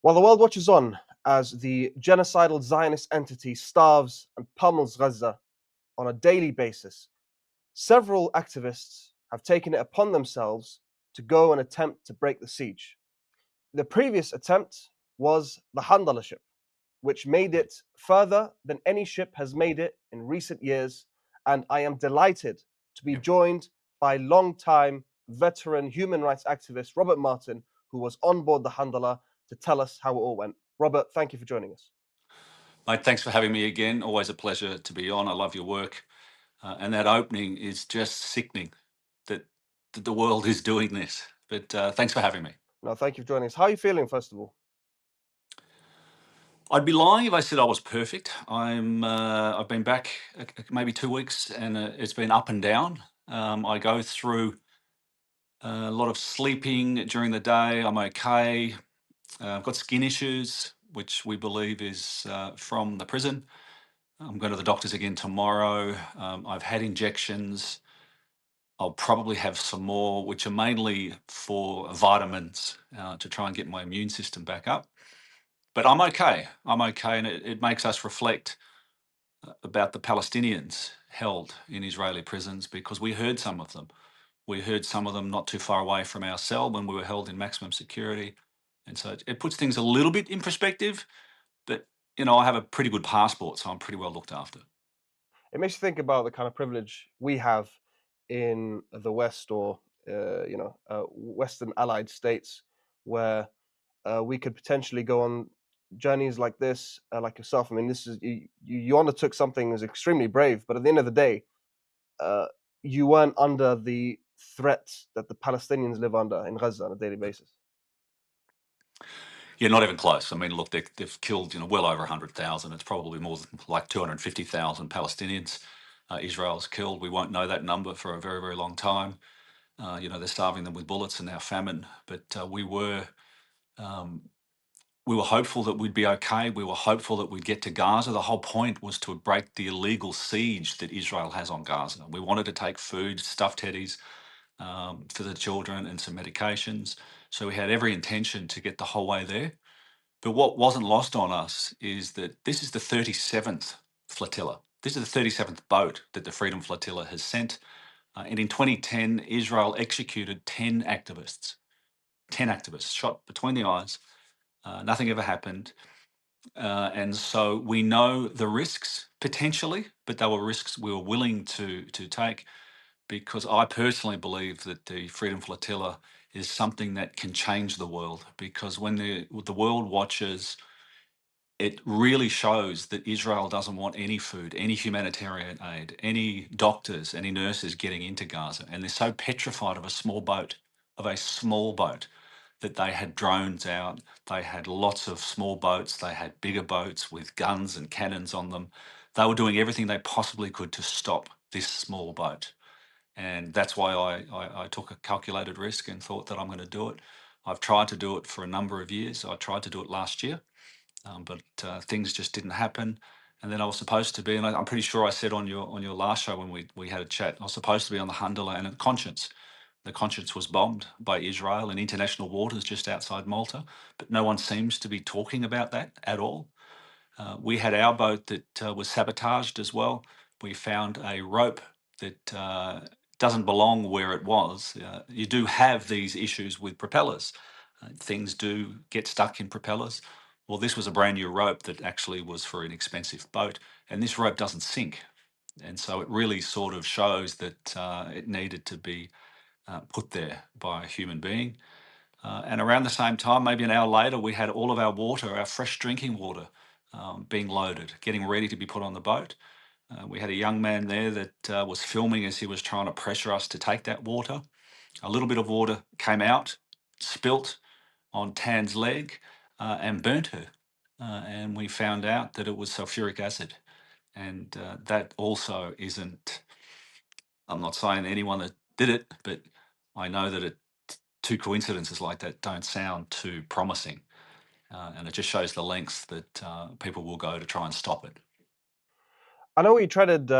While the world watches on as the genocidal Zionist entity starves and pummels Gaza on a daily basis, several activists have taken it upon themselves to go and attempt to break the siege. The previous attempt was the Handala ship, which made it further than any ship has made it in recent years, and I am delighted to be joined by long-time veteran human rights activist Robert Martin, who was on board the Handala, to tell us how it all went. Robert, thank you for joining us. Mate, thanks for having me again. Always a pleasure to be on. I love your work. And that opening is just sickening that the world is doing this. But thanks for having me. No, thank you for joining us. How are you feeling, first of all? I'd be lying if I said I was perfect. I've been back maybe 2 weeks, and it's been up and down. I go through a lot of sleeping during the day. I'm okay. I've got skin issues, which we believe is from the prison. I'm going to the doctors again tomorrow. I've had injections. I'll probably have some more, which are mainly for vitamins to try and get my immune system back up. But I'm okay. I'm okay. And it makes us reflect about the Palestinians held in Israeli prisons, because we heard some of them. We heard some of them not too far away from our cell when we were held in maximum security. And so it puts things a little bit in perspective. But, I have a pretty good passport, so I'm pretty well looked after. It makes you think about the kind of privilege we have in the West, or Western allied states, where we could potentially go on journeys like this, like yourself. I mean, this is you undertook something that was extremely brave, but at the end of the day, you weren't under the threat that the Palestinians live under in Gaza on a daily basis. Yeah, not even close. I mean, look, they've killed well over 100,000. It's probably more than like 250,000 Palestinians Israel's killed. We won't know that number for a very, very long time. They're starving them with bullets and now famine. But we were hopeful that we'd be okay. We were hopeful that we'd get to Gaza. The whole point was to break the illegal siege that Israel has on Gaza. We wanted to take food, stuffed teddies for the children, and some medications. So we had every intention to get the whole way there. But what wasn't lost on us is that this is the 37th flotilla. This is the 37th boat that the Freedom Flotilla has sent. And in 2010, Israel executed 10 activists. 10 activists shot between the eyes. Nothing ever happened. And so we know the risks potentially, but they were risks we were willing to take, because I personally believe that the Freedom Flotilla is something that can change the world. Because when the world watches, it really shows that Israel doesn't want any food, any humanitarian aid, any doctors, any nurses getting into Gaza. And they're so petrified of a small boat, that they had drones out. They had lots of small boats. They had bigger boats with guns and cannons on them. They were doing everything they possibly could to stop this small boat. And that's why I took a calculated risk and thought that I'm going to do it. I've tried to do it for a number of years. I tried to do it last year, but things just didn't happen. And then I was supposed to be, and I'm pretty sure I said on your last show when we had a chat, I was supposed to be on the Handala and at Conscience. The Conscience was bombed by Israel in international waters just outside Malta, but no one seems to be talking about that at all. We had our boat that was sabotaged as well. We found a rope that doesn't belong where it was. You do have these issues with propellers. Things do get stuck in propellers. Well, this was a brand new rope that actually was for an expensive boat, and this rope doesn't sink. And so it really sort of shows that it needed to be put there by a human being. And around the same time, maybe an hour later, we had all of our water, our fresh drinking water, being loaded, getting ready to be put on the boat. We had a young man there that was filming as he was trying to pressure us to take that water. A little bit of water came out, spilt on Tan's leg, and burnt her. And we found out that it was sulfuric acid. And that also isn't, I'm not saying anyone that did it, but I know that two coincidences like that don't sound too promising. And it just shows the lengths that people will go to try and stop it. I know we treaded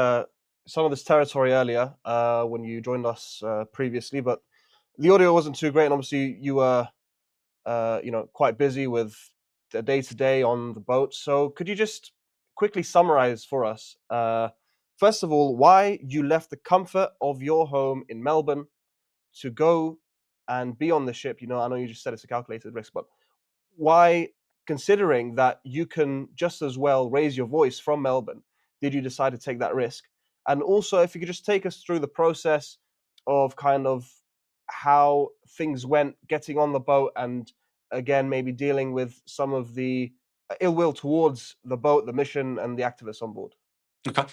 some of this territory earlier when you joined us previously, but the audio wasn't too great, and obviously you were, quite busy with day to day on the boat. So could you just quickly summarize for us, first of all, why you left the comfort of your home in Melbourne to go and be on the ship? I know you just said it's a calculated risk, but why, considering that you can just as well raise your voice from Melbourne, did you decide to take that risk? And also, if you could just take us through the process of kind of how things went getting on the boat, and again, maybe dealing with some of the ill will towards the boat, the mission, and the activists on board. Okay.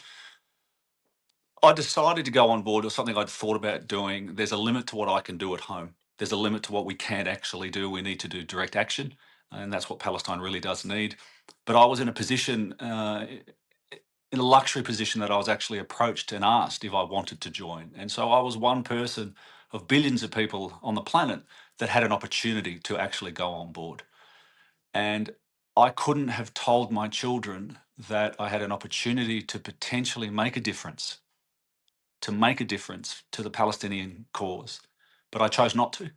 I decided to go on board. It was something I'd thought about doing. There's a limit to what I can do at home. There's a limit to what we can actually do. We need to do direct action, and that's what Palestine really does need. But I was in a position, in a luxury position, that I was actually approached and asked if I wanted to join. And so I was one person of billions of people on the planet that had an opportunity to actually go on board. And I couldn't have told my children that I had an opportunity to potentially make a difference, to the Palestinian cause. But I chose not to.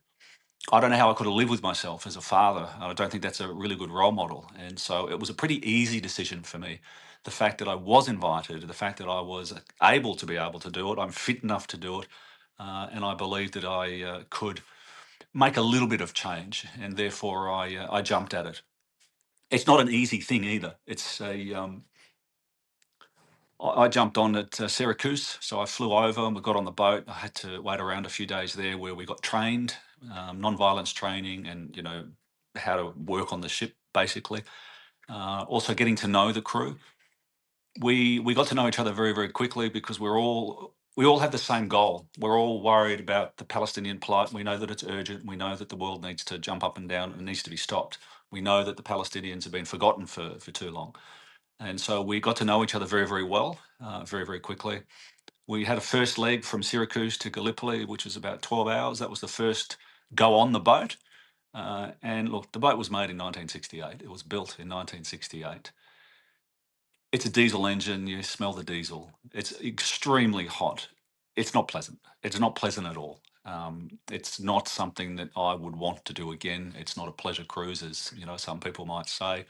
I don't know how I could have lived with myself as a father. I don't think that's a really good role model. And so it was a pretty easy decision for me. The fact that I was invited, the fact that I was able to do it, I'm fit enough to do it, and I believed that I could make a little bit of change, and therefore I jumped at it. It's not an easy thing either. I jumped on at Syracuse, so I flew over and we got on the boat. I had to wait around a few days there where we got trained, non-violence training, and how to work on the ship basically. Also getting to know the crew. We got to know each other very very quickly because we all have the same goal. We're all worried about the Palestinian plight. We know that it's urgent. We know that the world needs to jump up and down and needs to be stopped. We know that the Palestinians have been forgotten for too long. And so we got to know each other very, very well, very, very quickly. We had a first leg from Syracuse to Gallipoli, which was about 12 hours. That was the first go on the boat. And look, the boat was made in 1968. It was built in 1968. It's a diesel engine. You smell the diesel. It's extremely hot. It's not pleasant. It's not pleasant at all. It's not something that I would want to do again. It's not a pleasure cruise, as some people might say.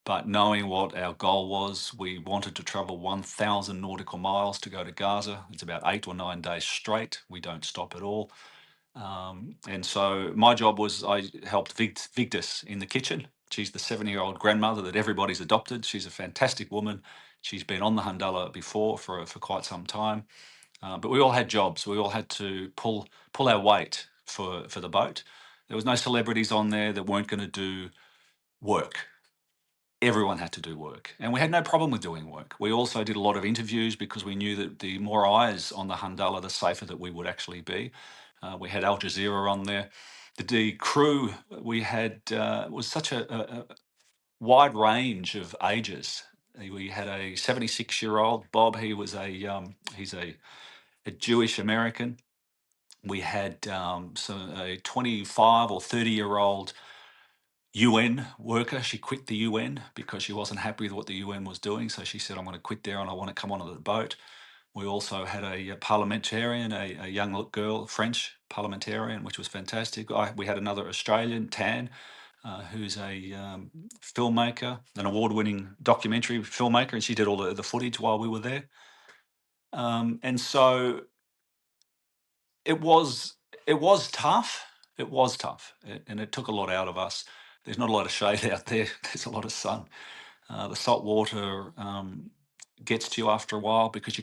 But knowing what our goal was, we wanted to travel 1,000 nautical miles to go to Gaza. It's about 8 or 9 days straight. We don't stop at all. And so my job was I helped Victus in the kitchen. She's the 70-year-old grandmother that everybody's adopted. She's a fantastic woman. She's been on the Handala before for quite some time. But we all had jobs. We all had to pull our weight for the boat. There was no celebrities on there that weren't going to do work. Everyone had to do work, and we had no problem with doing work. We also did a lot of interviews because we knew that the more eyes on the Handala, the safer that we would actually be. We had Al Jazeera on there. The crew we had was such a wide range of ages. We had a 76-year-old Bob. He's a Jewish American. We had a 25 or 30-year-old UN worker. She quit the UN because she wasn't happy with what the UN was doing. So she said, I'm going to quit there and I want to come onto the boat. We also had a parliamentarian, a young girl, French parliamentarian, which was fantastic. We had another Australian, Tan, who's a filmmaker, an award-winning documentary filmmaker, and she did all the footage while we were there. And so it was it was tough. It was tough, and it took a lot out of us. There's not a lot of shade out there. There's a lot of sun. The salt water gets to you after a while because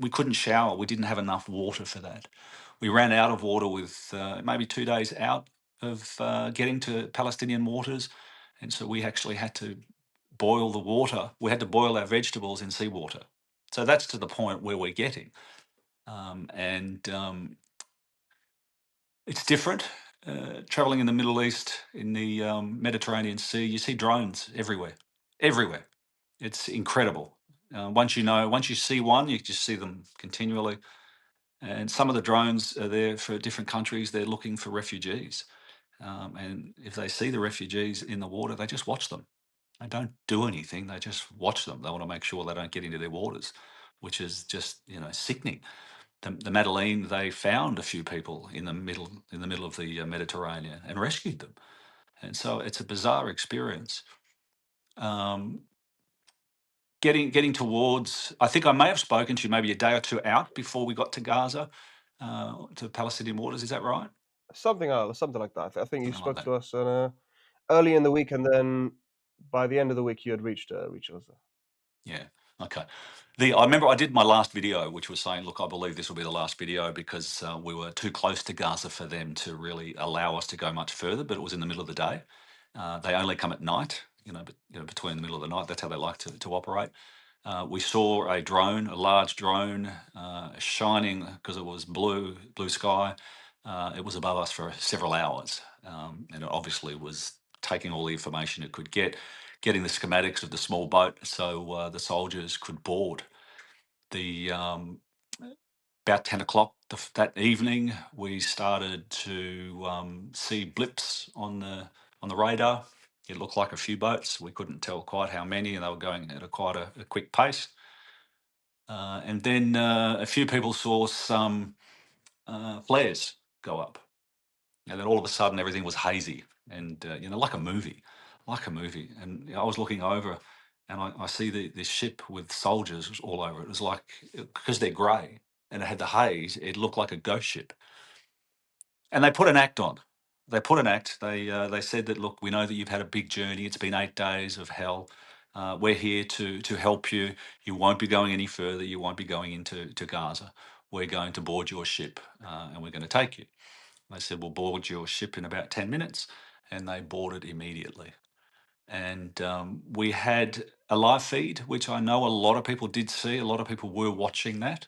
we couldn't shower. We didn't have enough water for that. We ran out of water with maybe 2 days out of getting to Palestinian waters. And so we actually had to boil the water. We had to boil our vegetables in seawater. So that's to the point where we're getting. And It's different. Traveling in the Middle East, in the Mediterranean Sea, you see drones everywhere. Everywhere. It's incredible. Once you see one, you just see them continually. And some of the drones are there for different countries. They're looking for refugees. And if they see the refugees in the water, they just watch them. They don't do anything. They just watch them. They want to make sure they don't get into their waters, which is just sickening. The Madeleine, they found a few people in the middle of the Mediterranean and rescued them. And so it's a bizarre experience. Um, getting towards, I think I may have spoken to you maybe a day or two out before we got to Gaza, to Palestinian waters. Is that right? Something like that. I think you Something like spoke that. to us early in the week, and then by the end of the week, you had reached us. Yeah. Okay. I remember I did my last video, which was saying, look, I believe this will be the last video because we were too close to Gaza for them to really allow us to go much further. But it was in the middle of the day. They only come at night, but between the middle of the night. That's how they like to operate. We saw a drone, a large drone, shining because it was blue sky. It was above us for several hours, and it obviously was taking all the information it could get, getting the schematics of the small boat so the soldiers could board. The About 10 o'clock that evening, we started to see blips on the radar. It looked like a few boats. We couldn't tell quite how many, and they were going at quite a quick pace. And then a few people saw some flares go up, and then all of a sudden everything was hazy and like a movie. And I was looking over, and I see this ship with soldiers all over it. It was like, because they're grey and it had the haze, it looked like a ghost ship. And they put an act on. They put an act. They said that, look, we know that you've had a big journey. It's been 8 days of hell. We're here to help you. You won't be going any further. You won't be going into Gaza. We're going to board your ship, and we're going to take you. They said, we'll board your ship in about 10 minutes. And they boarded immediately. And we had a live feed, which I know a lot of people did see. A lot of people were watching that,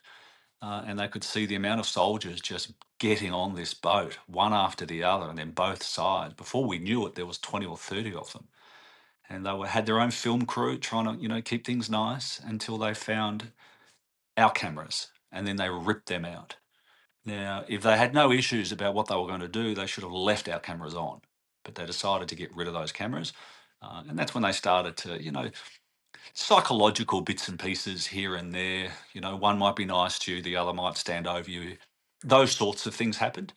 and they could see the amount of soldiers just getting on this boat, one after the other, and then both sides. Before we knew it, there was 20 or 30 of them. And had their own film crew trying to, keep things nice until they found our cameras, and then they ripped them out. Now, if they had no issues about what they were going to do, they should have left our cameras on. But they decided to get rid of those cameras. And that's when they started to, psychological bits and pieces here and there. One might be nice to you, the other might stand over you. Those sorts of things happened.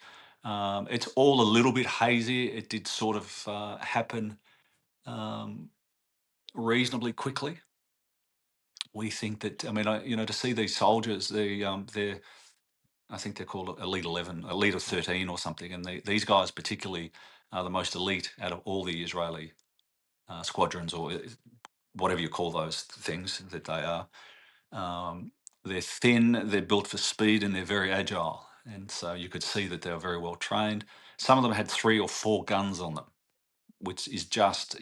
It's all a little bit hazy. It did sort of happen um, reasonably quickly. We think that, I mean, to see these soldiers, they're, I think they're called Elite 11, Elite of 13 or something. And these guys, particularly, are the most elite out of all the Israeli squadrons, or whatever you call those things that they are. Um, they're thin, they're built for speed, and they're very agile. And so you could see that they were very well trained. Some of them had 3 or 4 guns on them, which is just,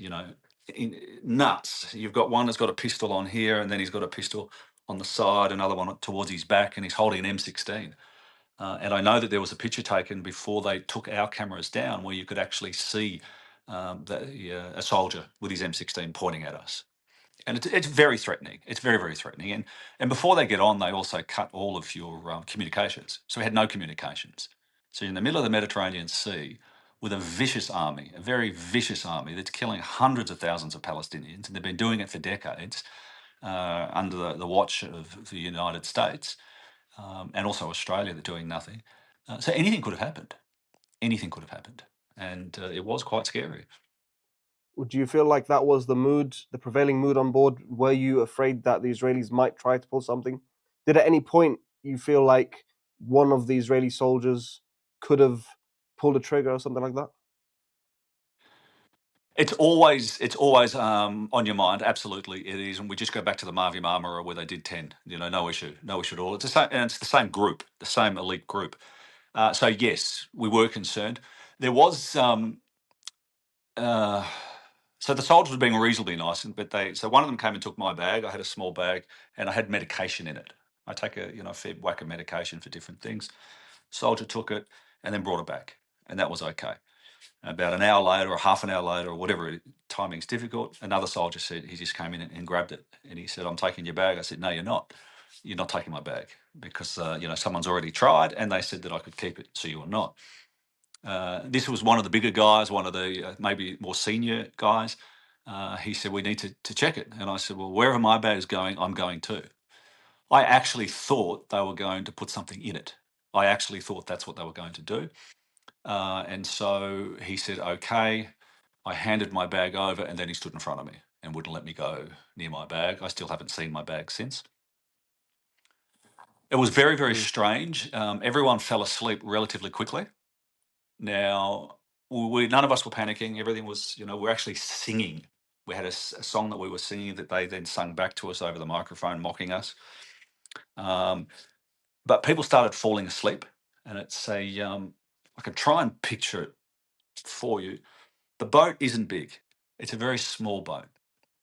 nuts. You've got one that's got a pistol on here, and then he's got a pistol on the side, another one towards his back, and he's holding an M16. And I know that there was a picture taken before they took our cameras down where you could actually see a soldier with his M16 pointing at us. And it's very threatening. It's very, very threatening. And before they get on, they also cut all of your communications. So we had no communications. So you're in the middle of the Mediterranean Sea with a vicious army, a very vicious army that's killing hundreds of thousands of Palestinians, and they've been doing it for decades under the watch of the United States, and also Australia. They're doing nothing. So anything could have happened. Anything could have happened. And it was quite scary. Do you feel like that was the mood, the prevailing mood on board? Were you afraid that the Israelis might try to pull something? Did at any point you feel like one of the Israeli soldiers could have pulled a trigger or something like that? It's always on your mind. Absolutely, it is. And we just go back to the Mavi Marmara where they did 10. No issue, no issue at all. It's the same, and it's the same group, the same elite group. So yes, we were concerned. There was uh, so the soldiers were being reasonably nice, so one of them came and took my bag. I had a small bag and I had medication in it. I take a fair whack of medication for different things. Soldier took it and then brought it back, and that was okay. About an hour later, or half an hour later, or whatever, timing's difficult. Another soldier said he just came in and grabbed it, and he said, "I'm taking your bag." I said, "No, you're not. You're not taking my bag because someone's already tried, and they said that I could keep it, so you are not." This was one of the bigger guys, one of the maybe more senior guys. He said, "We need to check it," and I said, "Well, wherever my bag's going, I'm going too." I actually thought they were going to put something in it. I actually thought that's what they were going to do. And so he said, "Okay." I handed my bag over, and then he stood in front of me and wouldn't let me go near my bag. I still haven't seen my bag since. It was very, very Mm. strange. Everyone fell asleep relatively quickly. Now, none of us were panicking. Everything was, we're actually singing. We had a song that we were singing that they then sung back to us over the microphone, mocking us. But people started falling asleep, and it's I can try and picture it for you. The boat isn't big. It's a very small boat.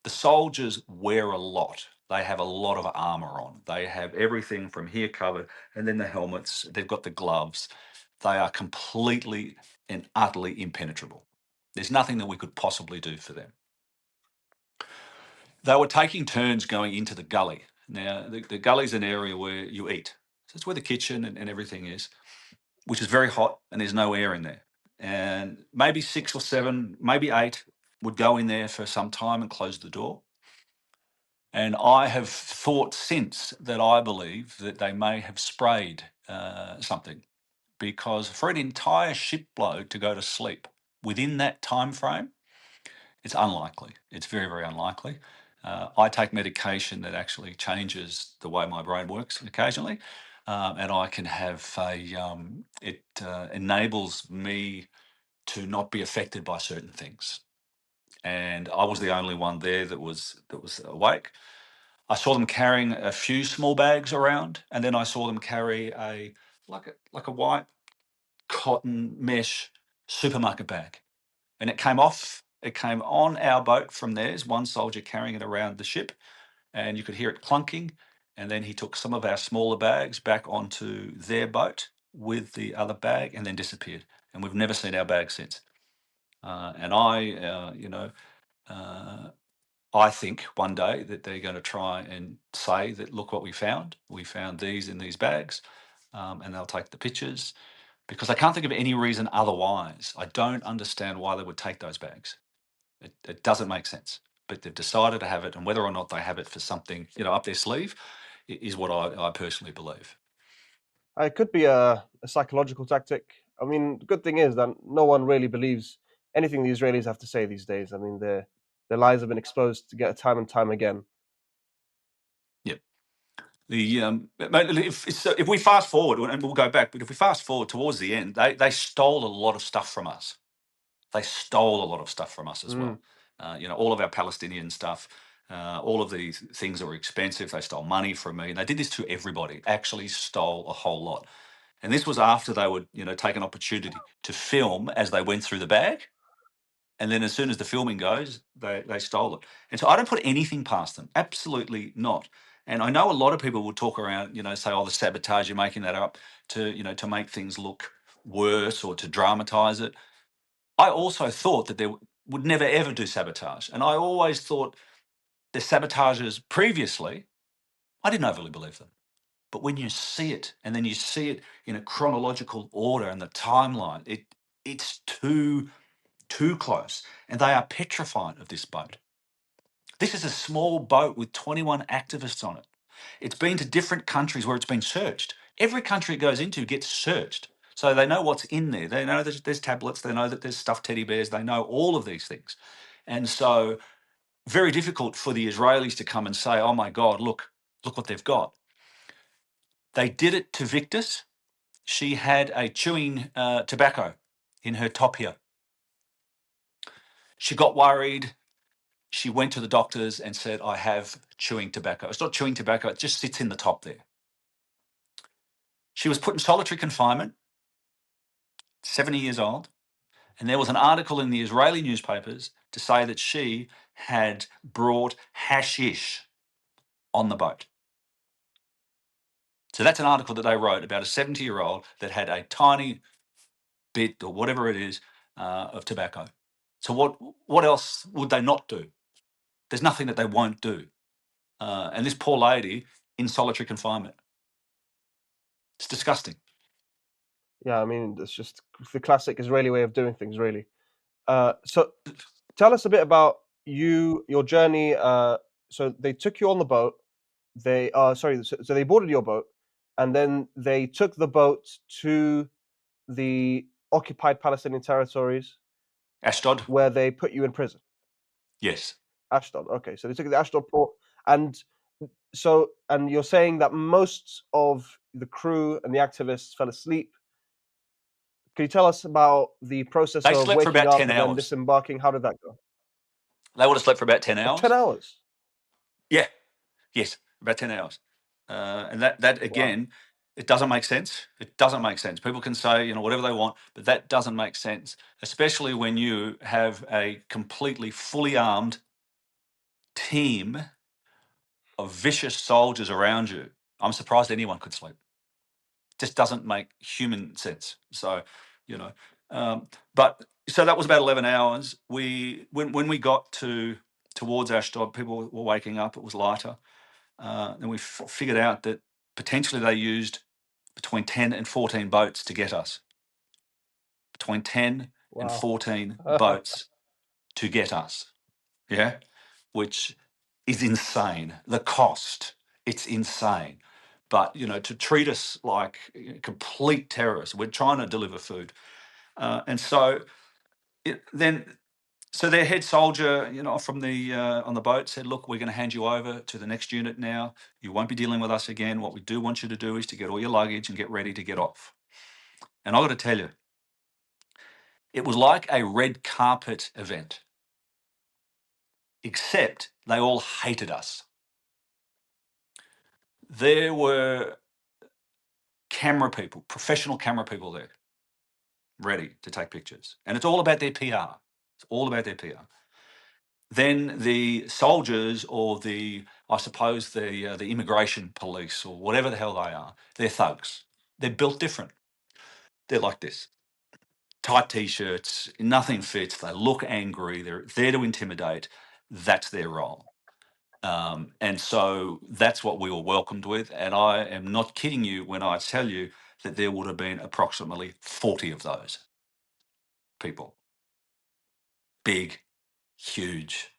The soldiers wear a lot. They have a lot of armor on. They have everything from here covered, and then the helmets. They've got the gloves. They are completely and utterly impenetrable. There's nothing that we could possibly do for them. They were taking turns going into the gully. Now, the gully is an area where you eat. So it's where the kitchen and everything is, which is very hot, and there's no air in there. And maybe 6 or 7, maybe 8 would go in there for some time and close the door. And I have thought since that I believe that they may have sprayed something, because for an entire shipload to go to sleep within that time frame, it's unlikely. It's very, very unlikely. I take medication that actually changes the way my brain works occasionally, and I can have it enables me to not be affected by certain things. And I was the only one there that was awake. I saw them carrying a few small bags around, and then I saw them carry a white cotton mesh supermarket bag, and it came off. It came on our boat from theirs. One soldier carrying it around the ship, and you could hear it clunking. And then he took some of our smaller bags back onto their boat with the other bag, and then disappeared. And we've never seen our bag since. And uh, I think one day that they're going to try and say that, look what we found. We found these in these bags, and they'll take the pictures, because I can't think of any reason otherwise. I don't understand why they would take those bags. It doesn't make sense. But they've decided to have it, and whether or not they have it for something, up their sleeve, is what I personally believe. It could be a psychological tactic. I mean, the good thing is that no one really believes anything the Israelis have to say these days. I mean, their lies have been exposed to get time and time again. Yep. If we fast forward, and we'll go back, but if we fast forward towards the end, they stole a lot of stuff from us. They stole a lot of stuff from us as Mm. well. All of our Palestinian stuff, all of the things that were expensive. They stole money from me. They did this to everybody. Actually, stole a whole lot. And this was after they would, take an opportunity to film as they went through the bag. And then as soon as the filming goes, they stole it. And so I don't put anything past them. Absolutely not. And I know a lot of people will talk around, say, oh, the sabotage, you're making that up to make things look worse or to dramatize it. I also thought that they would never ever do sabotage. And I always thought the sabotages previously, I didn't overly believe them. But when you see it, and then you see it in a chronological order and the timeline, it's too close. And they are petrified of this boat. This is a small boat with 21 activists on it. It's been to different countries where it's been searched. Every country it goes into gets searched. So they know what's in there. They know there's tablets. They know that there's stuffed teddy bears. They know all of these things. And so very difficult for the Israelis to come and say, oh my God, look what they've got. They did it to Victus. She had a chewing tobacco in her top here. She got worried. She went to the doctors and said, I have chewing tobacco. It's not chewing tobacco, it just sits in the top there. She was put in solitary confinement, 70 years old. And there was an article in the Israeli newspapers to say that she had brought hashish on the boat. So that's an article that they wrote about a 70-year-old that had a tiny bit or whatever it is of tobacco. So what else would they not do? There's nothing that they won't do. And this poor lady in solitary confinement. It's disgusting. Yeah, I mean, it's just the classic Israeli way of doing things, really. So tell us a bit about your journey. So they took you on the boat. So they boarded your boat, and then they took the boat to the occupied Palestinian territories. Ashdod? where they put you in prison? Yes. Ashdod. Okay, so they took you to the Ashdod port, and and you're saying that most of the crew and the activists fell asleep. Can you tell us about the process They of slept for waking about up 10 and then hours. disembarking? How did that go? They would have slept for about 10 For 10 hours. hours. Yeah. Yes. About 10 hours. And that Wow. again, it doesn't make sense. It doesn't make sense. People can say, whatever they want, but that doesn't make sense, especially when you have a completely fully armed team of vicious soldiers around you. I'm surprised anyone could sleep. Just doesn't make human sense. So, you know, but so that was about 11 hours. When we got towards Ashdod, people were waking up. It was lighter, and we figured out that potentially they used between 10 and 14 boats to get us. Between 10 and Wow. 14 boats to get us. Yeah, which is insane. The cost, it's insane. But to treat us like complete terrorists. We're trying to deliver food, and so then, so their head soldier, from the on the boat said, "Look, we're going to hand you over to the next unit now. You won't be dealing with us again. What we do want you to do is to get all your luggage and get ready to get off." And I got to tell you, it was like a red carpet event, except they all hated us. There were camera people, professional camera people there, ready to take pictures. And it's all about their PR. It's all about their PR. Then the soldiers, or I suppose the immigration police, or whatever the hell they are, they're thugs. They're built different. They're like this. Tight t-shirts, nothing fits. They look angry. They're there to intimidate. That's their role. And so that's what we were welcomed with. And I am not kidding you when I tell you that there would have been approximately 40 of those people. Big, huge,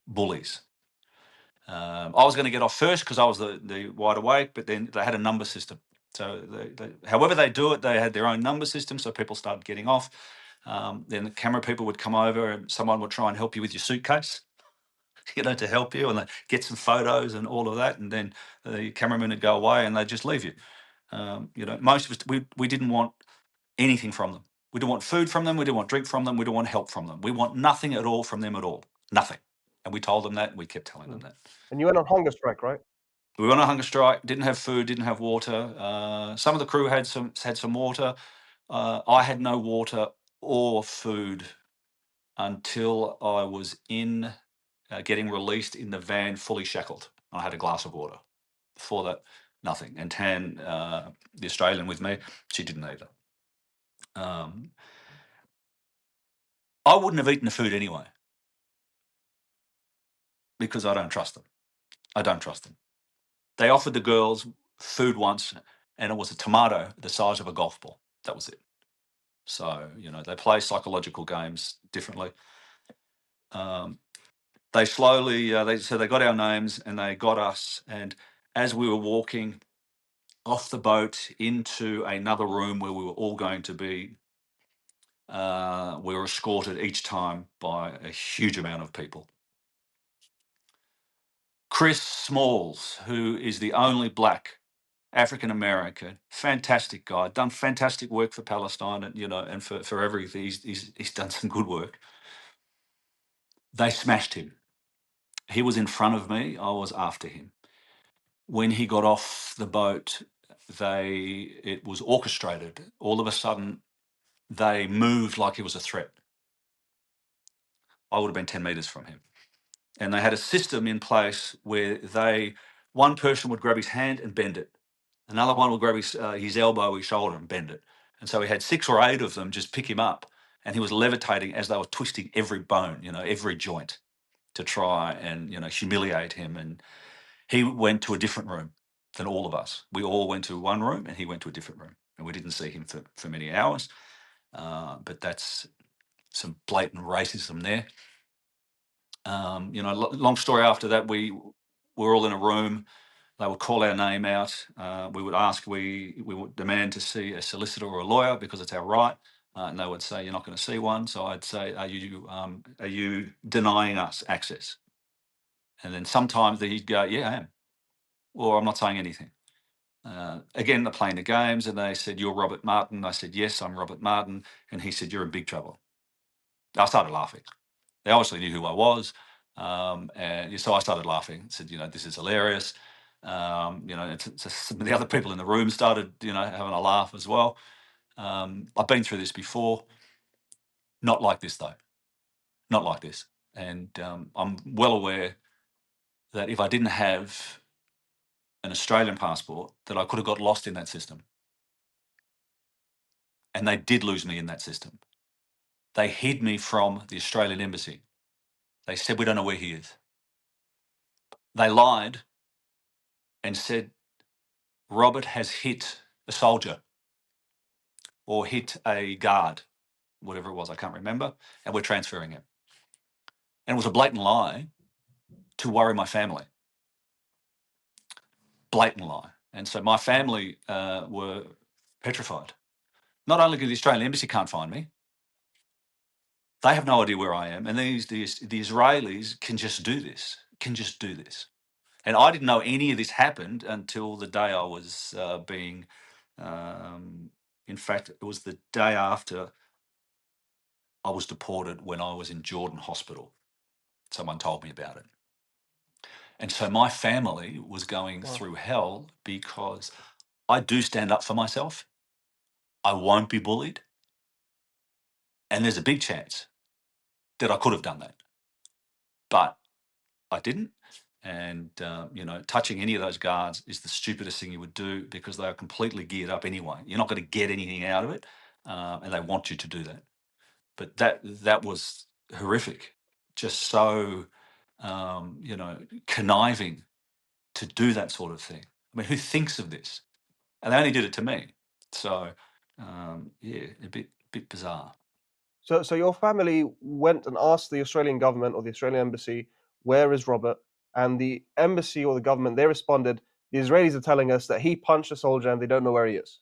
bullies. I was going to get off first because I was the wide awake, but then they had a number system. So however they do it, they had their own number system. So people started getting off. Then the camera people would come over and someone would try and help you with your suitcase, to help you, and they get some photos and all of that. And then the cameraman would go away and they'd just leave you. Most of us, we didn't want anything from them. We didn't want food from them. We didn't want drink from them. We didn't want help from them. We want nothing at all from them at all. Nothing. And we told them that, and we kept telling them Mm. that. And you went on hunger strike, right? We were on a hunger strike. Didn't have food. Didn't have water. Some of the crew had some water. I had no water or food until I was getting released in the van, fully shackled. I had a glass of water. Before that, nothing. And Tan, the Australian with me, she didn't either. I wouldn't have eaten the food anyway because I don't trust them. I don't trust them. They offered the girls food once, and it was a tomato the size of a golf ball. That was it. So they play psychological games differently. They slowly they got our names and they got us. And as we were walking off the boat into another room where we were all going to be, we were escorted each time by a huge amount of people. Chris Smalls, who is the only black African American, fantastic guy, done fantastic work for Palestine, and and for everything. He's done some good work. They smashed him. He was in front of me. I was after him. When he got off the boat, it was orchestrated. All of a sudden, they moved like he was a threat. I would have been 10 meters from him. And they had a system in place where one person would grab his hand and bend it. Another one would grab his elbow, his shoulder, and bend it. And so he had 6 or 8 of them just pick him up, and he was levitating as they were twisting every bone, every joint, to try and humiliate him. And he went to a different room than all of us. We all went to one room, and he went to a different room, and we didn't see him for many hours. But that's some blatant racism there. Long story after that, we were all in a room. They would call our name out. We would ask, we would demand to see a solicitor or a lawyer because it's our right. And they would say, "You're not going to see one." So I'd say, are you denying us access? And then sometimes he'd go, "Yeah, I am," or "I'm not saying anything." Again, they're playing the games, and they said, "You're Robert Martin." I said, "Yes, I'm Robert Martin." And he said, "You're in big trouble." I started laughing. They obviously knew who I was. And so I started laughing. Said, "This is hilarious." Some of the other people in the room started, having a laugh as well. I've been through this before. Not like this, though. Not like this. And I'm well aware that if I didn't have an Australian passport, that I could have got lost in that system. And they did lose me in that system. They hid me from the Australian embassy. They said, "We don't know where he is." They lied and said, "Robert has hit a soldier or hit a guard," whatever it was, I can't remember, "and we're transferring him." And it was a blatant lie to worry my family. Blatant lie. And so my family were petrified. Not only because the Australian embassy can't find me, they have no idea where I am. And the Israelis can just do this, And I didn't know any of this happened until the day I was in fact, it was the day after I was deported when I was in Jordan hospital. Someone told me about it. And so my family was going Wow. through hell because I do stand up for myself. I won't be bullied. And there's a big chance that I could have done that. But I didn't. And, touching any of those guards is the stupidest thing you would do because they are completely geared up anyway. You're not going to get anything out of it. And they want you to do that. But that was horrific. Just so, conniving to do that sort of thing. I mean, who thinks of this? And they only did it to me. So, yeah, a bit bizarre. So your family went and asked the Australian government or the Australian embassy, "Where is Robert?" And the embassy or the government, they responded, "The Israelis are telling us that he punched a soldier and they don't know where he is."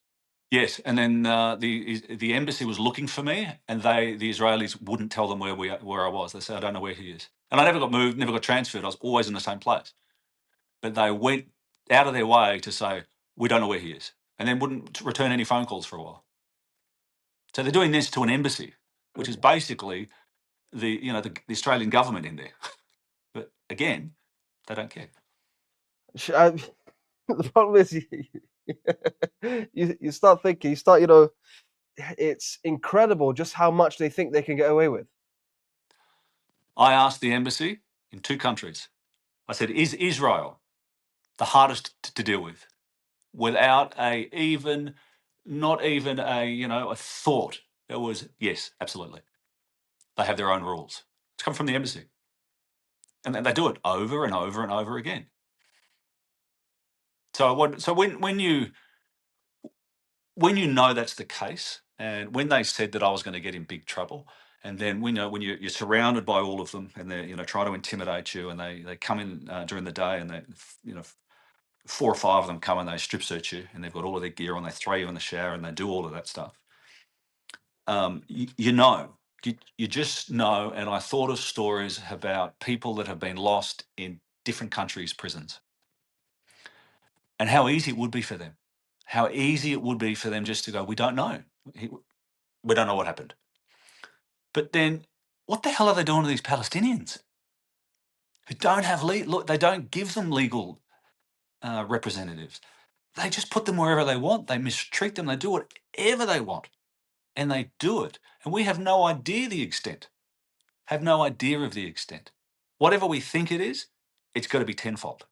Yes, and then the embassy was looking for me, and the Israelis wouldn't tell them where I was. They said, "I don't know where he is," and I never got moved, never got transferred. I was always in the same place. But they went out of their way to say, "We don't know where he is," and then wouldn't return any phone calls for a while. So they're doing this to an embassy, which is Goodness. basically the Australian government in there. But again, they don't care. Sh- I, the problem is, you start thinking, it's incredible just how much they think they can get away with. I asked the embassy in two countries. I said, "Is Israel the hardest to deal with?" Without not even a thought. It was yes, absolutely. They have their own rules. It's come from the embassy, and then they do it over and over and over again. So when you know that's the case, and when they said that I was going to get in big trouble, and then we know when you're surrounded by all of them, and they try to intimidate you, and they come in during the day, and they you know four or five of them come and they strip search you, and they've got all of their gear on, they throw you in the shower, and they do all of that stuff. You know, you just know. And I thought of stories about people that have been lost in different countries' prisons, and how easy it would be for them. How easy it would be for them just to go, "We don't know. We don't know what happened." But then, what the hell are they doing to these Palestinians who don't have look? They don't give them legal representatives. They just put them wherever they want. They mistreat them. They do whatever they want, and they do it. And we have no idea the extent. Have no idea of the extent. Whatever we think it is, it's got to be tenfold.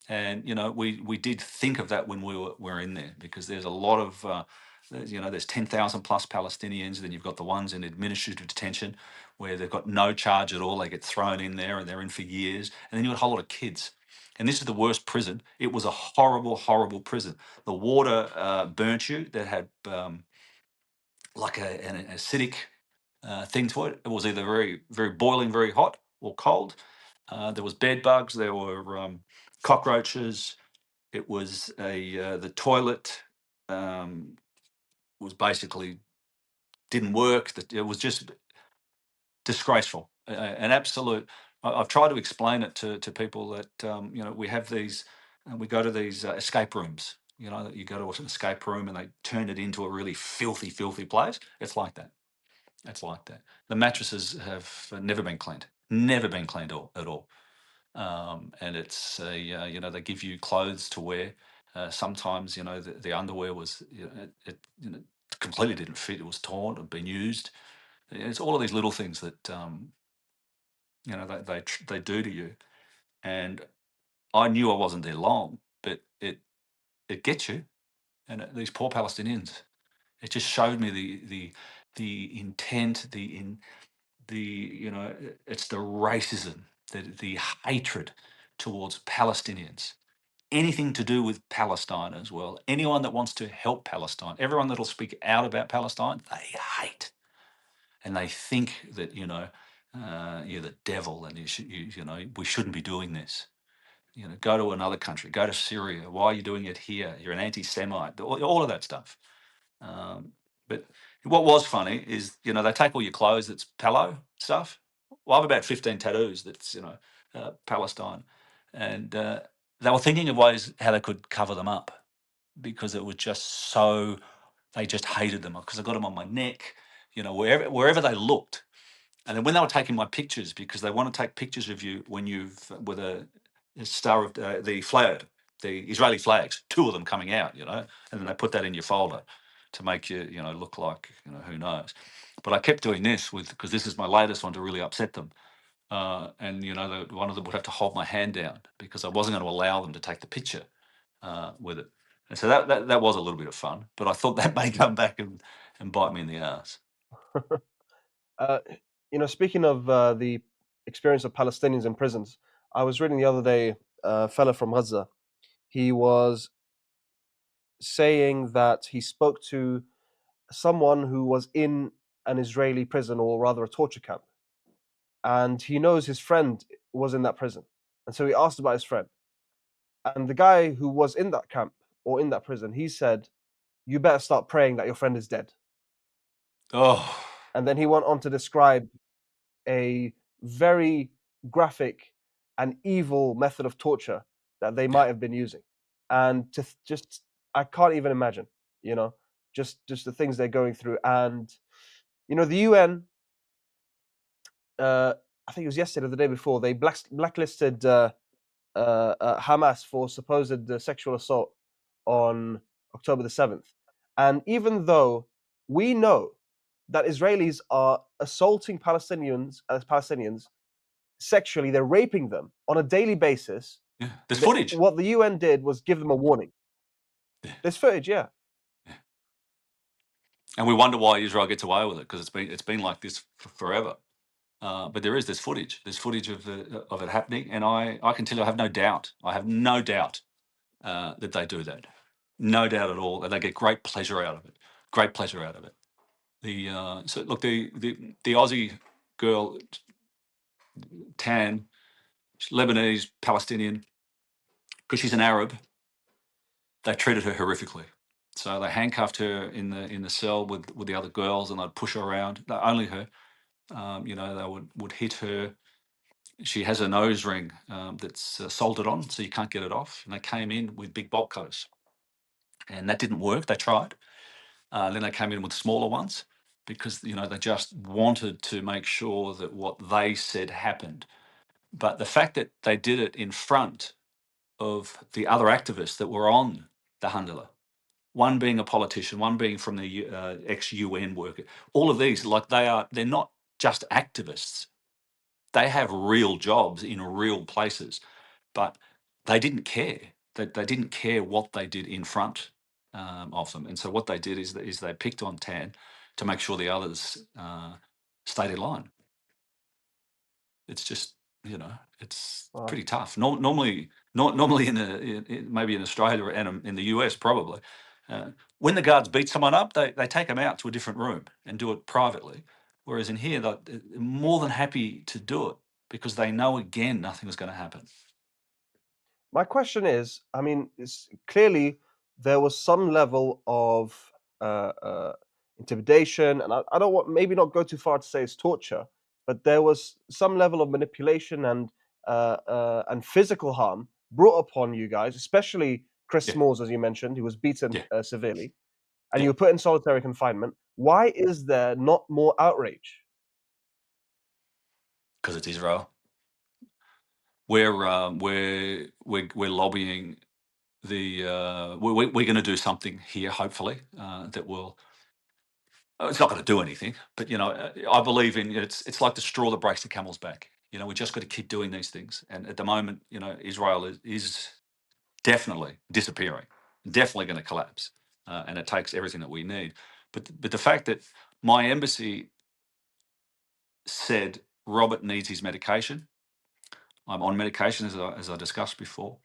And we did think of that when we were in there, because there's a lot of there's 10,000 plus Palestinians. Then you've got the ones in administrative detention where they've got no charge at all. They get thrown in there and they're in for years. And then you've got a whole lot of kids. And this is the worst prison. It was a horrible, horrible prison. The water burnt you. That had like an acidic thing to it. It was either very, very boiling, very hot, or cold. There was bed bugs. There were cockroaches. It was the toilet was basically didn't work. That it was just disgraceful, an absolute. I've tried to explain it to people that we have these, we go to these escape rooms. That you go to an escape room and they turn it into a really filthy, filthy place. It's like that. It's like that. The mattresses have never been cleaned, never been cleaned at all. And it's they give you clothes to wear. Sometimes the underwear was completely didn't fit. It was torn, had been used. It's all of these little things that they do to you. And I knew I wasn't there long, but it gets you. And these poor Palestinians, it just showed me the intent, the it's the racism, the hatred towards Palestinians. Anything to do with Palestine as well. Anyone that wants to help Palestine, everyone that'll speak out about Palestine, they hate, and they think that you're the devil, and we shouldn't be doing this. Go to another country, go to Syria. Why are you doing it here? You're an anti-Semite. All of that stuff. But what was funny is, they take all your clothes that's Palo stuff. Well, I have about 15 tattoos that's, Palestine. And they were thinking of ways how they could cover them up because it was just so, they just hated them because I got them on my neck, wherever they looked. And then when they were taking my pictures, because they want to take pictures of you when you've, with a star of the flag, the Israeli flags, two of them coming out, and then they put that in your folder to make you, look like, who knows. But I kept doing this because this is my latest one to really upset them. And, one of them would have to hold my hand down because I wasn't going to allow them to take the picture with it. And so that was a little bit of fun, but I thought that may come back and bite me in the ass. Uh, Speaking of the experience of Palestinians in prisons, I was reading the other day a fella from Gaza. He was saying that he spoke to someone who was in an Israeli prison, or rather a torture camp, and he knows his friend was in that prison. And so he asked about his friend. And the guy who was in that camp or in that prison, he said, "You better start praying that your friend is dead." Oh, And then he went on to describe a very graphic and evil method of torture that they yeah. might have been using. And just, I can't even imagine, you know, just the things they're going through. And the UN, I think it was yesterday or the day before, they blacklisted Hamas for supposed sexual assault on October the 7th. And even though we know that Israelis are assaulting Palestinians sexually, they're raping them on a daily basis. Yeah. There's footage. What the UN did was give them a warning. Yeah. There's footage, yeah. Yeah. And we wonder why Israel gets away with it because it's been like this forever. But there is this footage. There's footage of it happening, and I can tell you, I have no doubt. I have no doubt that they do that. No doubt at all, and they get great pleasure out of it. Great pleasure out of it. So look, the Aussie girl, Tan, she's Lebanese, Palestinian, because she's an Arab. They treated her horrifically. So they handcuffed her in the cell with the other girls, and they'd push her around. No, only her. They would hit her. She has a nose ring that's soldered on, so you can't get it off. And they came in with big bolt cutters, and that didn't work. They tried. Then they came in with smaller ones because they just wanted to make sure that what they said happened. But the fact that they did it in front of the other activists that were on the Handala, one being a politician, one being from the ex-UN worker, all of these, like they're not just activists. They have real jobs in real places, but they didn't care. They didn't care what they did in front of them. And so what they did is they picked on Tan to make sure the others stayed in line. It's just it's Uh, pretty tough. Normally, not normally maybe in Australia and in the US probably. When the guards beat someone up, they take them out to a different room and do it privately. Whereas in here, they're more than happy to do it because they know again nothing is going to happen. my question is, I mean, clearly there was some level of uh, uh, intimidation, and I don't want maybe not go too far to say it's torture, but there was some level of manipulation and physical harm brought upon you guys, especially Chris Yeah, Smalls, as you mentioned, who was beaten yeah, severely, and yeah. you were put in solitary confinement. Why is there not more outrage? Because it's Israel. We're lobbying we're going to do something here, hopefully, that will. It's not going to do anything, but I believe in it's like the straw that breaks the camel's back. We just got to keep doing these things, and at the moment, Israel is definitely disappearing, definitely going to collapse, and it takes everything that we need. But the fact that my embassy said Robert needs his medication. I'm on medication, as I discussed before.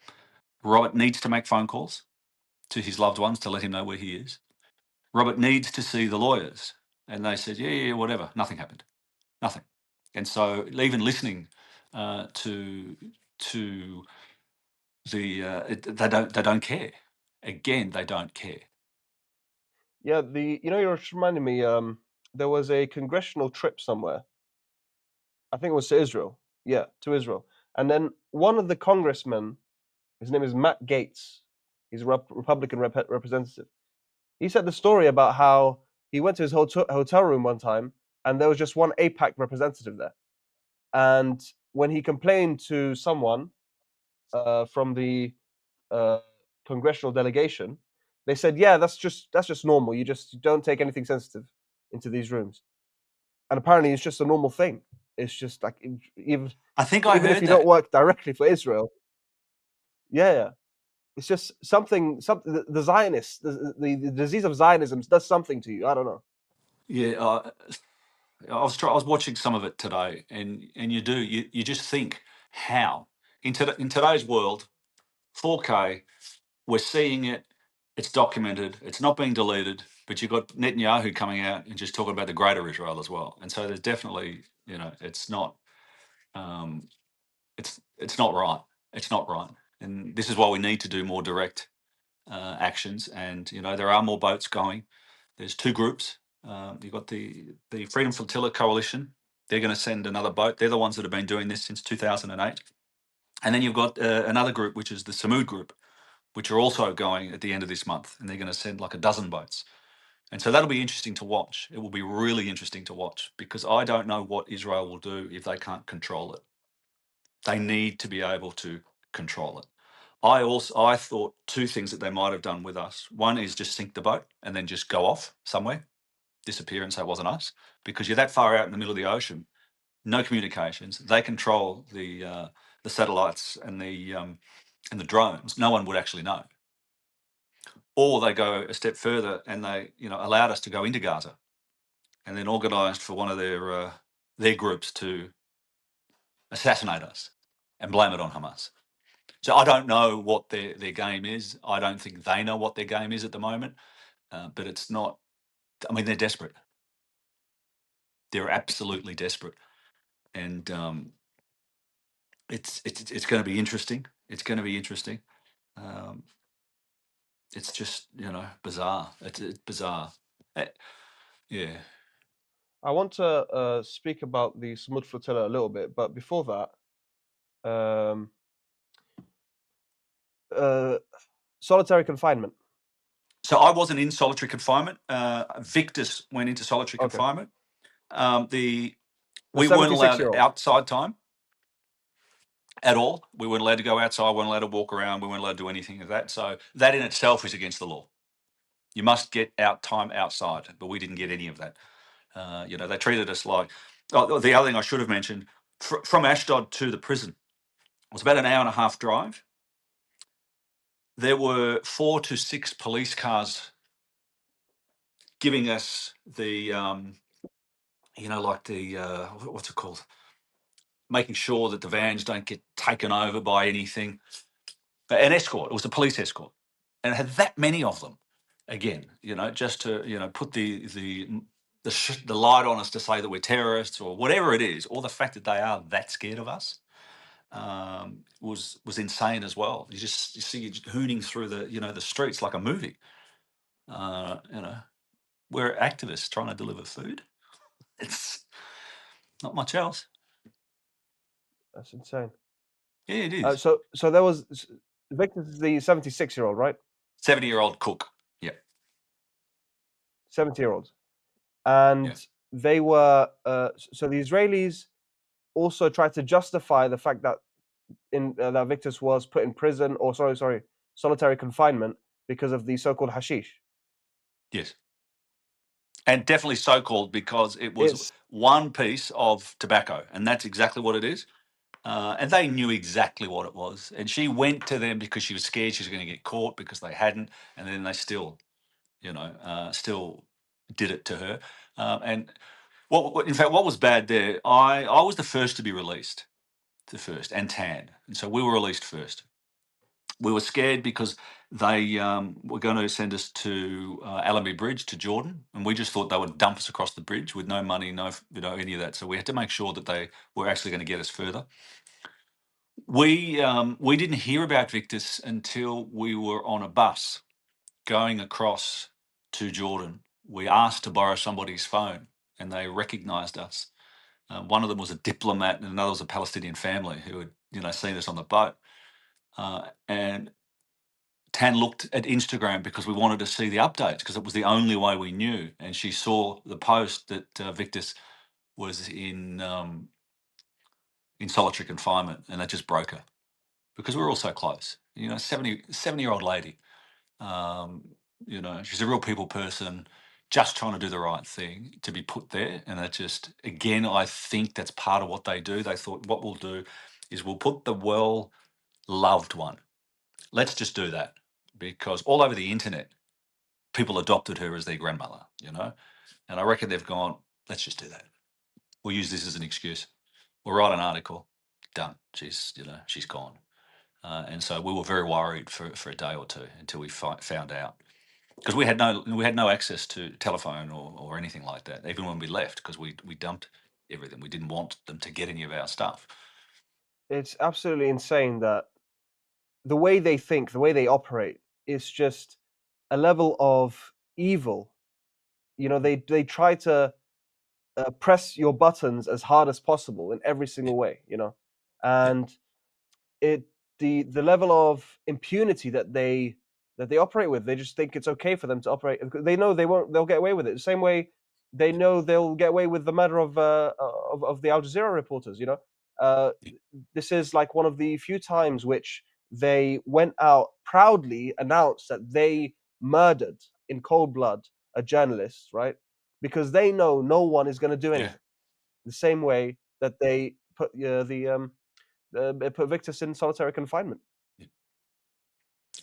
Robert needs to make phone calls to his loved ones to let him know where he is. Robert needs to see the lawyers. And they said, yeah, yeah, whatever. Nothing happened. Nothing. And so even listening to they don't care. Again, they don't care. Yeah, you're just reminding me. There was a congressional trip somewhere. I think it was to Israel. Yeah, to Israel. And then one of the congressmen, his name is Matt Gaetz. He's a Republican representative. He said the story about how he went to his hotel room one time, and there was just one APAC representative there. And when he complained to someone from the uh, congressional delegation, they said, "Yeah, that's just normal. You don't take anything sensitive into these rooms." And apparently, it's just a normal thing. It's just like even I think I even if heard you don't that. work directly for Israel, yeah, yeah. It's just something the Zionists, the disease of Zionism does something to you. I don't know. Yeah, I was watching some of it today, and you just think how in today's world, 4K, we're seeing it, it's documented, it's not being deleted, but you've got Netanyahu coming out and just talking about the greater Israel as well. And so there's definitely, um, it's not right. It's not right. And this is why we need to do more direct actions. And there are more boats going. There's two groups. You've got the Freedom Flotilla Coalition. They're going to send another boat. They're the ones that have been doing this since 2008. And then you've got another group, which is the Samud group, which are also going at the end of this month, and they're going to send like a dozen boats. And so that'll be interesting to watch. It will be really interesting to watch because I don't know what Israel will do if they can't control it. They need to be able to control it. I thought two things that they might have done with us. One is just sink the boat and then just go off somewhere, disappear and say it wasn't us, because you're that far out in the middle of the ocean, no communications. They control the satellites and the drones. No one would actually know. Or they go a step further and they allowed us to go into Gaza and then organised for one of their groups to assassinate us and blame it on Hamas. So I don't know what their game is. I don't think they know what their game is at the moment. But it's not. I mean, they're desperate. They're absolutely desperate, and it's going to be interesting. It's going to be interesting. Um, it's just bizarre. It's bizarre. Uh, yeah. I want to speak about the Smud flotilla a little bit, but before that, uh, solitary confinement. So I wasn't in solitary confinement. Victus went into solitary Okay, confinement. The the We weren't 76 allowed year old. outside time at all. We weren't allowed to go outside. We weren't allowed to walk around. We weren't allowed to do anything of that. So that in itself is against the law. You must get out time outside, but we didn't get any of that. They treated us like. Oh, the other thing I should have mentioned from Ashdod to the prison was about an hour and a half drive. There were 4 to 6 police cars giving us the, like the what's it called, making sure that the vans don't get taken over by anything. An escort. It was a police escort, and it had that many of them. Again, just to put the light on us to say that we're terrorists or whatever it is, or the fact that they are that scared of us was insane as well. You see it hooning through the streets like a movie. Uh, you know, We're activists trying to deliver food. It's not much else. That's insane. Yeah, it is. So there was Victor's the 76-year-old, right? 70-year-old cook. Yeah, 70-year-olds, yeah. and they were so the Israelis also tried to justify the fact that that Victus was put in prison, or sorry, solitary confinement because of the so-called hashish. Yes. And definitely so called because it was It's one piece of tobacco, and that's exactly what it is. And they knew exactly what it was. And she went to them because she was scared she was going to get caught because they hadn't, and then they still, still did it to her. And in fact, what was bad there? I was the first to be released, the first, and tan, and so we were released first. We were scared because they were going to send us to Allenby Bridge to Jordan, and we just thought they would dump us across the bridge with no money, no, any of that. So we had to make sure that they were actually going to get us further. We didn't hear about Victus until we were on a bus going across to Jordan. We asked to borrow somebody's phone, and they recognised us. One of them was a diplomat, and another was a Palestinian family who had seen us on the boat. And Tan looked at Instagram because we wanted to see the updates because it was the only way we knew. And she saw the post that Victus was in solitary confinement, and that just broke her because we were all so close. 70-year-old lady. Um, she's a real people person, just trying to do the right thing to be put there. And that just, again, I think that's part of what they do. They thought, what we'll do is we'll put the well loved one. Let's just do that because all over the internet, people adopted her as their grandmother, And I reckon they've gone, let's just do that. We'll use this as an excuse. We'll write an article. Done. She's gone. And so we were very worried for a day or two until we found out because we had no access to telephone or anything like that, even when we left because we dumped everything. We didn't want them to get any of our stuff. it's absolutely insane that the way they think, the way they operate, is just a level of evil. They try to press your buttons as hard as possible in every Yeah, single way. yeah, And it the level of impunity that they operate with, they just think it's okay for them to operate. They know they'll get away with it. The same way they know they'll get away with the murder of the Al Jazeera reporters. Uh, yeah, this is like one of the few times which they went out proudly announced that they murdered in cold blood a journalist, right? Because they know no one is going to do yeah. anything. The same way that they put Victus in solitary confinement.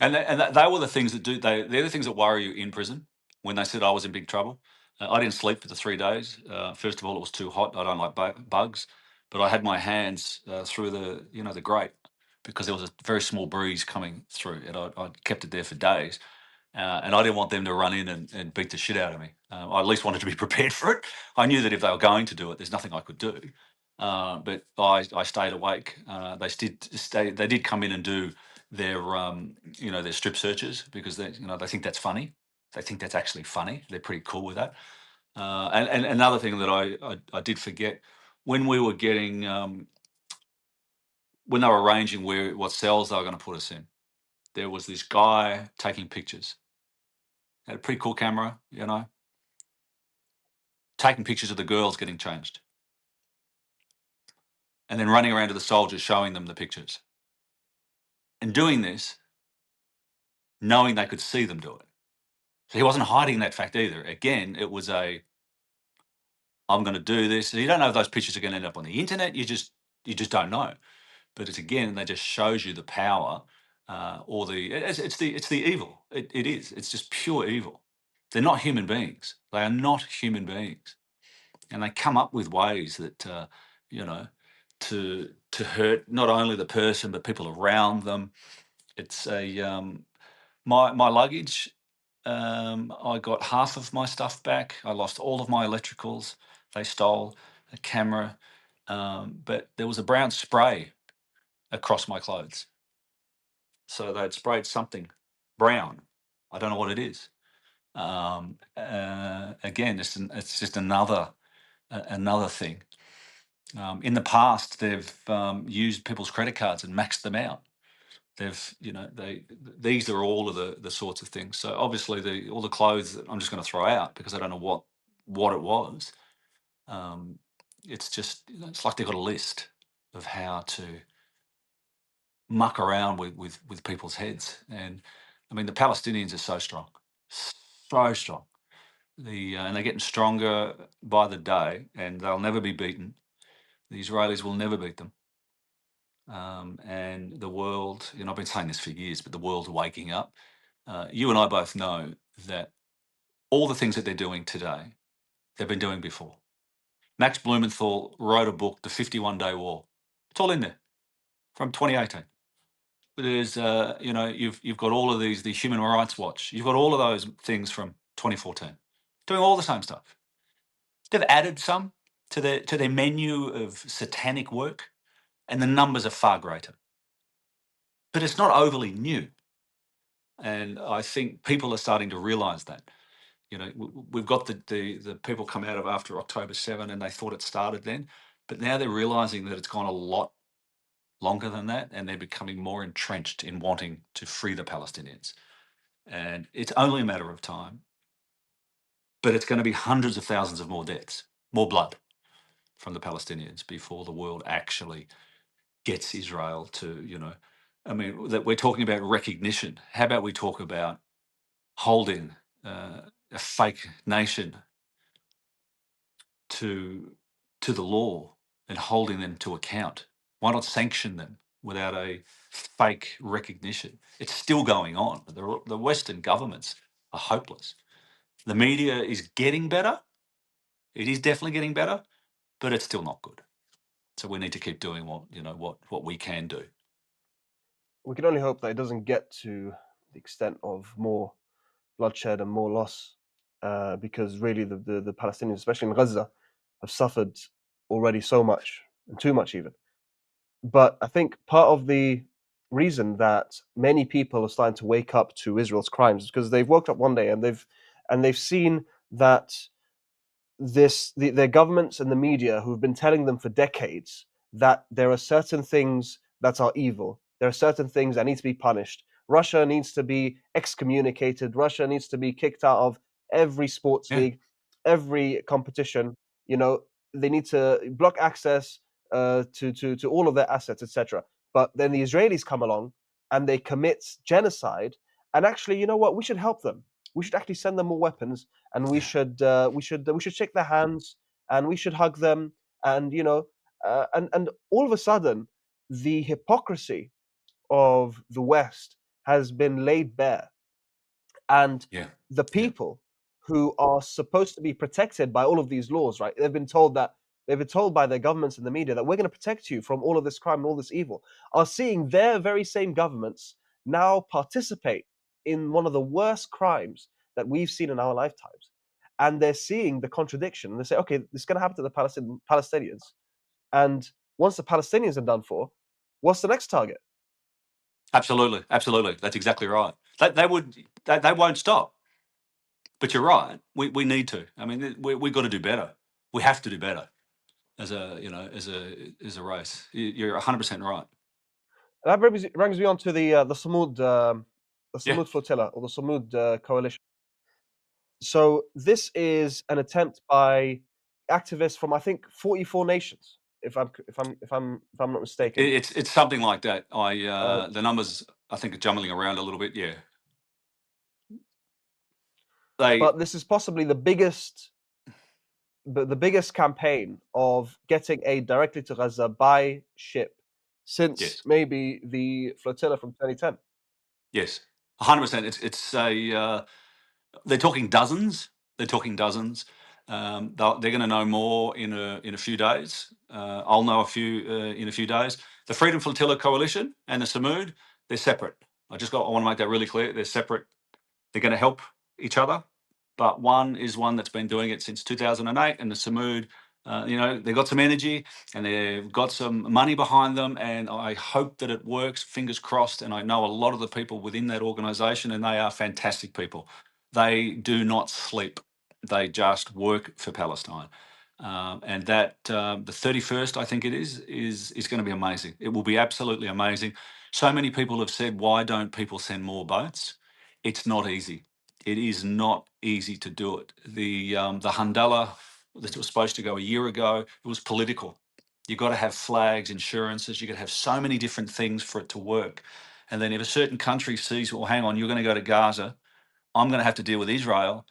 And they were the things that they're the things that worry you in prison. When they said I was in big trouble, I didn't sleep for the 3 days. First of all, it was too hot. I don't like bugs, but I had my hands through the grate because there was a very small breeze coming through, and I kept it there for days. And I didn't want them to run in and beat the shit out of me. I at least wanted to be prepared for it. I knew that if they were going to do it, there's nothing I could do. But I stayed awake. They did come in and do their strip searches because they think that's funny. They think that's actually funny. They're pretty cool with that. And another thing that I did forget when we were getting when they were arranging what cells they were going to put us in, there was this guy taking pictures. Had a pretty cool camera, taking pictures of the girls getting changed, and then running around to the soldiers showing them the pictures, and doing this knowing they could see them do it. So he wasn't hiding that fact either. Again, it was I'm going to do this. You don't know if those pictures are going to end up on the internet. You just don't know. But it's again, that just shows you the power, or it's the evil. It is. It's just pure evil. They're not human beings. They are not human beings, and they come up with ways that you know to hurt not only the person but people around them. It's a my luggage. I got half of my stuff back. I lost all of my electricals. They stole a camera, but there was a brown spray across my clothes. So they'd sprayed something brown. I don't know what it is. Again, it's just another thing. In the past, they've used people's credit cards and maxed them out. These are all of the sorts of things. So obviously, all the clothes that I'm just going to throw out because I don't know what it was. Um, it's like they've got a list of how to muck around with people's heads. And I mean, the Palestinians are so strong. And they're getting stronger by the day, and they'll never be beaten. The Israelis will never beat them. And the world, I've been saying this for years, but the world's waking up. You and I both know that all the things that they're doing today, they've been doing before. Max Blumenthal wrote a book, The 51-Day War. It's all in there from 2018. There's, you've got all of the Human Rights Watch. You've got all of those things from 2014, doing all the same stuff. They've added some to their menu of satanic work, and the numbers are far greater. But it's not overly new, and I think people are starting to realise that. We've got the people come out of after October 7, and they thought it started then, but now they're realising that it's gone a lot longer than that, and they're becoming more entrenched in wanting to free the Palestinians. And it's only a matter of time, but it's going to be hundreds of thousands of more deaths, more blood from the Palestinians before the world actually gets Israel to, I mean, that we're talking about recognition. How about we talk about holding a fake nation to the law and holding them to account? Why not sanction them without a fake recognition? It's still going on. The Western governments are hopeless. The media is getting better. It is definitely getting better, but it's still not good. So we need to keep doing what we can do. We can only hope that it doesn't get to the extent of more bloodshed and more loss, because really the Palestinians, especially in Gaza, have suffered already so much and too much even. But I think part of the reason that many people are starting to wake up to Israel's crimes is because they've woke up one day and they've seen that their governments and the media who've been telling them for decades that there are certain things that are evil. There are certain things that need to be punished. Russia needs to be excommunicated. Russia needs to be kicked out of every sports Yeah, league, every competition. You know, they need to block access to all of their assets, etc. But then the Israelis come along and they commit genocide. And actually, you know what? We should help them. We should actually send them more weapons, and yeah, we should shake their hands, and we should hug them, and and all of a sudden, the hypocrisy of the West has been laid bare, and yeah, the yeah, people who are supposed to be protected by all of these laws, right? They've been told by their governments and the media that we're going to protect you from all of this crime and all this evil, are seeing their very same governments now participate in one of the worst crimes that we've seen in our lifetimes. And they're seeing the contradiction. And they say, okay, this is going to happen to the Palestinians. And once the Palestinians are done for, what's the next target? absolutely. That's exactly right. They won't stop. But you're right. We need to. I mean, we got to do better. We have to do better as a race. You're 100% right. And that brings me on to the Yeah. Samud flotilla or the Samud coalition. So this is an attempt by activists from I think 44 nations, if I'm not mistaken. It's something like that. Uh, The numbers I think are jumbling around a little bit. Yeah. They but this is possibly the biggest campaign of getting aid directly to Gaza by ship since Yes. maybe the flotilla from 2010. Yes. 100%. It's a they're talking dozens. They're talking dozens. They're going to know more in a few days. I'll know a few in a few days. The Freedom Flotilla Coalition and the Samud, they're separate. I want to make that really clear. They're separate. They're going to help each other, but one is one that's been doing it since 2008, and the Samud, they've got some energy and they've got some money behind them, and I hope that it works. Fingers crossed. And I know a lot of the people within that organisation, and they are fantastic people. They do not sleep. They just work for Palestine. And that the 31st, I think it is going to be amazing. It will be absolutely amazing. So many people have said, why don't people send more boats? It's not easy. It is not easy to do it. The Handala that was supposed to go a year ago, it was political. You've got to have flags, insurances. You've got to have so many different things for it to work. And then if a certain country sees, well, hang on, you're going to go to Gaza, I'm going to have to deal with Israel.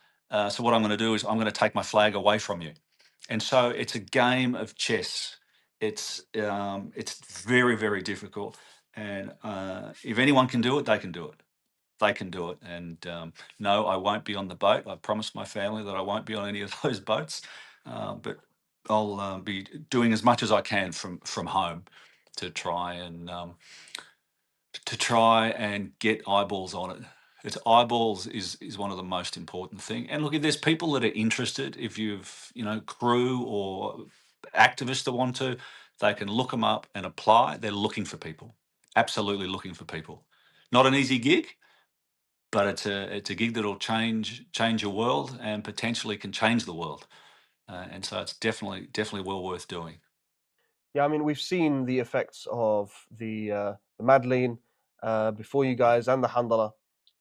So what I'm going to do is I'm going to take my flag away from you. And so it's a game of chess. It's very, very difficult. And if anyone can do it, they can do it. They can do it. And no, I won't be on the boat. I promised my family that I won't be on any of those boats. But I'll be doing as much as I can from home to try and get eyeballs on it. It's eyeballs is one of the most important thing. And look, if there's people that are interested, if you've crew or activists that want to, they can look them up and apply. They're looking for people, absolutely looking for people. Not an easy gig, but it's a gig that'll change your world and potentially can change the world. And so it's definitely well worth doing. Yeah, I mean, we've seen the effects of the Madeleine before you guys and the Handala,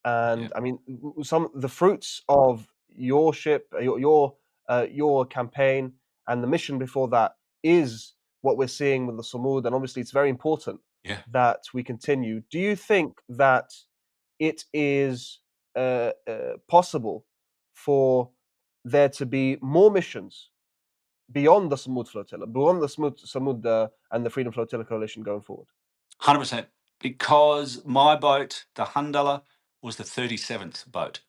Yeah, and I mean, some the fruits of your ship, your campaign, and the mission before that is what we're seeing with the Samud, and obviously, it's very important yeah. that we continue. Do you think that it is possible for there to be more missions beyond the Samud Flotilla, beyond the Samud and the Freedom Flotilla Coalition going forward? 100%. Because my boat, the Handala, was the 37th boat.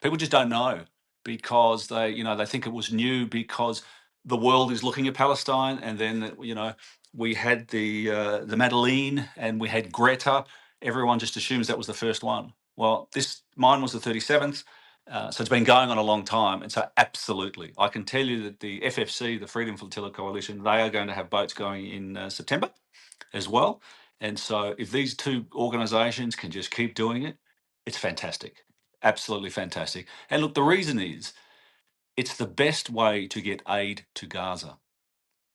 People just don't know because they think it was new because the world is looking at Palestine, and then we had the Madeleine and we had Greta. Everyone just assumes that was the first one. Well, mine was the 37th. So it's been going on a long time, and so absolutely, I can tell you that the FFC, the Freedom Flotilla Coalition, they are going to have boats going in September as well. And so if these two organizations can just keep doing it, it's fantastic. Absolutely fantastic. And look, the reason is it's the best way to get aid to Gaza.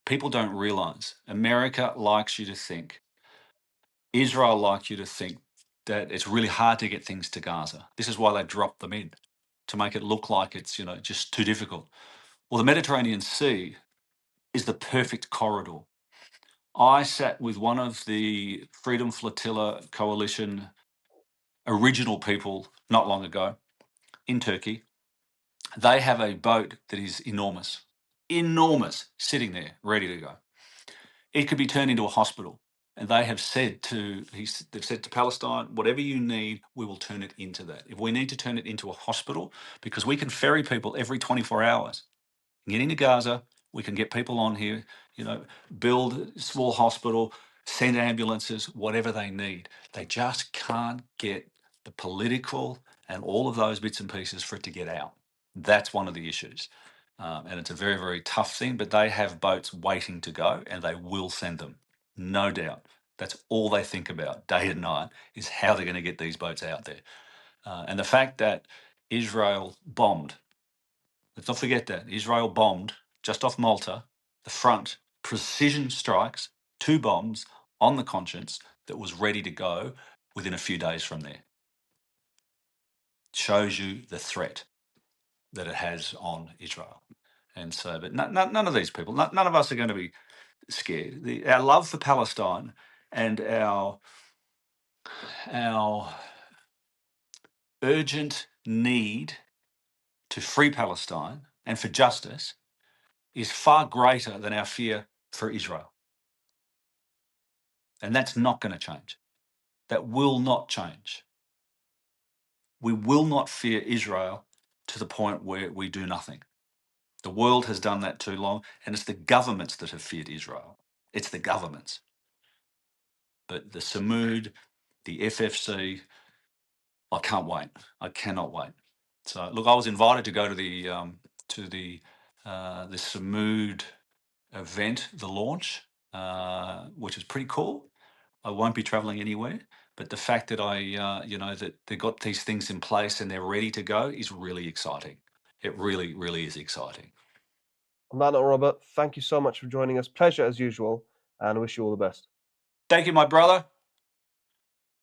People don't realize America likes you to think, Israel likes you to think that it's really hard to get things to Gaza. This is why they drop them in to make it look like it's, just too difficult. Well, the Mediterranean Sea is the perfect corridor. I sat with one of the Freedom Flotilla Coalition original people not long ago in Turkey. They have a boat that is enormous, enormous, sitting there ready to go. It could be turned into a hospital. And they have they've said to Palestine, whatever you need, we will turn it into that. If we need to turn it into a hospital, because we can ferry people every 24 hours, get into Gaza, we can get people on here, build a small hospital, send ambulances, whatever they need. They just can't get the political and all of those bits and pieces for it to get out. That's one of the issues. And it's a very, very tough thing, but they have boats waiting to go and they will send them, no doubt. That's all they think about day and night is how they're going to get these boats out there. And the fact that Israel bombed, let's not forget that Israel bombed just off Malta, the front, precision strikes, two bombs on the conscience that was ready to go within a few days from there. Shows you the threat that it has on Israel. And so, but none of these people, none of us are going to be scared. Our love for Palestine and our urgent need to free Palestine and for justice is far greater than our fear for Israel. And that's not going to change. That will not change. We will not fear Israel to the point where we do nothing. The world has done that too long, and it's the governments that have feared Israel. It's the governments. But the Samud, the FFC, I can't wait. I cannot wait. So, look, I was invited to go to the Samud event, the launch, which is pretty cool. I won't be traveling anywhere. But the fact that that they got these things in place and they're ready to go is really exciting. It really, really is exciting. On that note, Robert, thank you so much for joining us. Pleasure as usual, and wish you all the best. Thank you, my brother.